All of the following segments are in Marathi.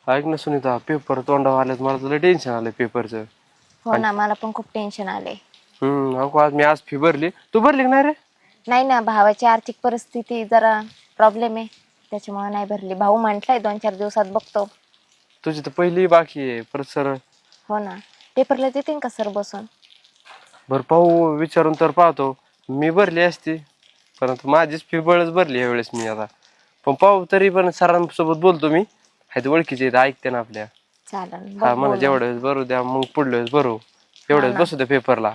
ऐक ना सुनीता, पेपर तोंडावर आलेत, मला तुला टेन्शन आलंय पेपरचं. हो ना, मला पण खूप टेन्शन आले. अहो आज मी आज फी भरली. तू भरली का नाही रे? नाही ना, भावाची आर्थिक परिस्थिती जरा प्रॉब्लेम आहे, त्याच्यामुळे नाही भरली. भाऊ म्हटलाय 2-4 दिवसात बघतो. तुझी तर पहिली बाकी आहे परत सर. हो ना, पेपरला देतील का सर बसून? बरं पाहू, विचारून तर पाहतो. मी भरली असती परंतु माझीच फी बळच भरली यावेळेस मी आता. पण पाहू, तरी पण सरांसोबत बोलतो मी. आहेत ओळखीचे आहेत, ऐकते ना आपल्या. चालेल, हा बघ मला बोलून. जेवढ्या वेळेस भरू द्या, मग पुढल्या वेळेस भरू. हा एवढ्याच ना. बसू द्या पेपरला.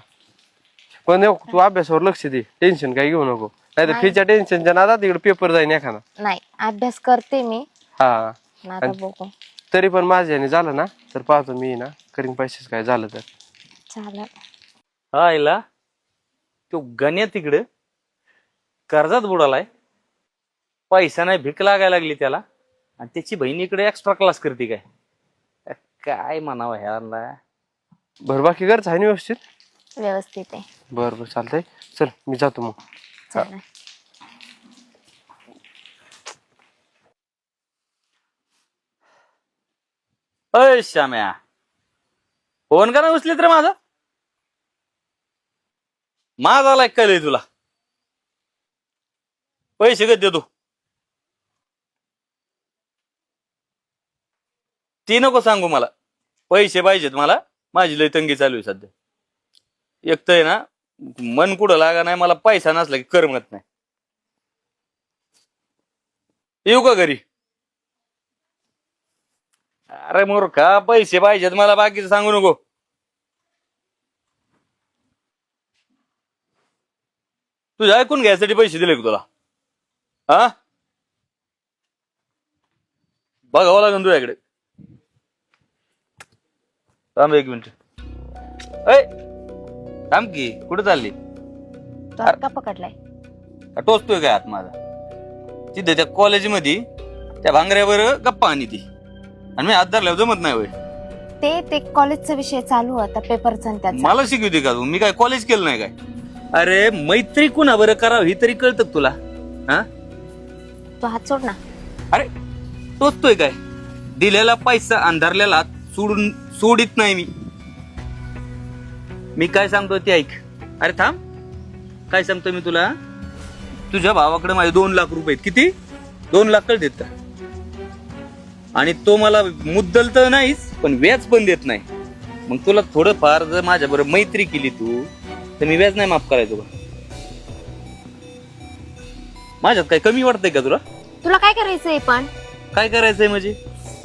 पण तू अभ्यासावर लक्ष दे, टेन्शन काही घेऊ नको. नाही तर नाही. फीच्या टेन्शनच्या नादात तिकडे पेपर जाईन एखादा. नाही, अभ्यास करते मी. हा आता बघू. तरी पण माझ्याने झालं ना तर पाहतो मी ना, करीन पैसेच काय झालं तर. चालेल. हा आईला तो गण्या तिकडे कर्जात बुडालाय. पैसा नाही, भीक लागायला लागली त्याला. आणि त्याची बहीण इकडे एक्स्ट्रा क्लास करते काय. काय म्हणावं ह्याला. बरं बाकी घरचं आहे ना व्यवस्थित? व्यवस्थित आहे. बरं बरं चालतंय. चल मी जातो मग. चालेल. अय श्याम्या, फोन का नाही उचलीत रे माझा? माझा आलाय काय तुला? पैसे कधी देतो? ती नको सांगू मला. पैसे पाहिजेत मला, माझी लय तंगी चालू आहे सध्या. एक तर ना मन कुठं लागा नाही, मला पैसा नसला की करमत नाही. येऊ का घरी? अरे मूर्खा, पैसे पाहिजेत मला, बाकीचं सांगू नको. तुझ्या ऐकून घ्यायसाठी पैसे दिले का तुला? हा, बघावं लागेल तुझ्याकडे. थांब 1 मिनिट. ऐ थांब की, कुठे चालली? तो आता पकडलाय. टोचतोय काय हात माझा? तिथे त्या कॉलेजमध्ये त्या भांगऱ्यावर गप्पा आणि ती, आणि मी हात धरल्यावर जमत नाही होय. ते कॉलेजचा विषय चालू होता, पेपरचा आणि त्याचा. मला शिकवते का तू? मी काय कॉलेज केलं नाही काय? अरे मैत्री कुणा बरं करावं ही तरी कळतं तुला? हा, तो हात सोड ना. अरे टोचतोय काय? दिलेला पैसा अंधारलेला सोडित नाही मी. मी काय सांगतोय ते ऐक. अरे थांब, काय सांगतोय मी तुला? तुझ्या भावाकडे माझे 2 लाख रुपये आहेत. किती? 2 लाख कळ देत. आणि तो मला मुद्दल तर नाहीच, पण व्याज पण देत नाही. मग तुला थोडंफार जर माझ्या बरोबर मैत्री केली तू, तर मी व्याज नाही माफ करायचो का? माझ्यात काय कमी वाटतंय का तुला? तुला काय करायचंय पण? काय करायचंय म्हणजे?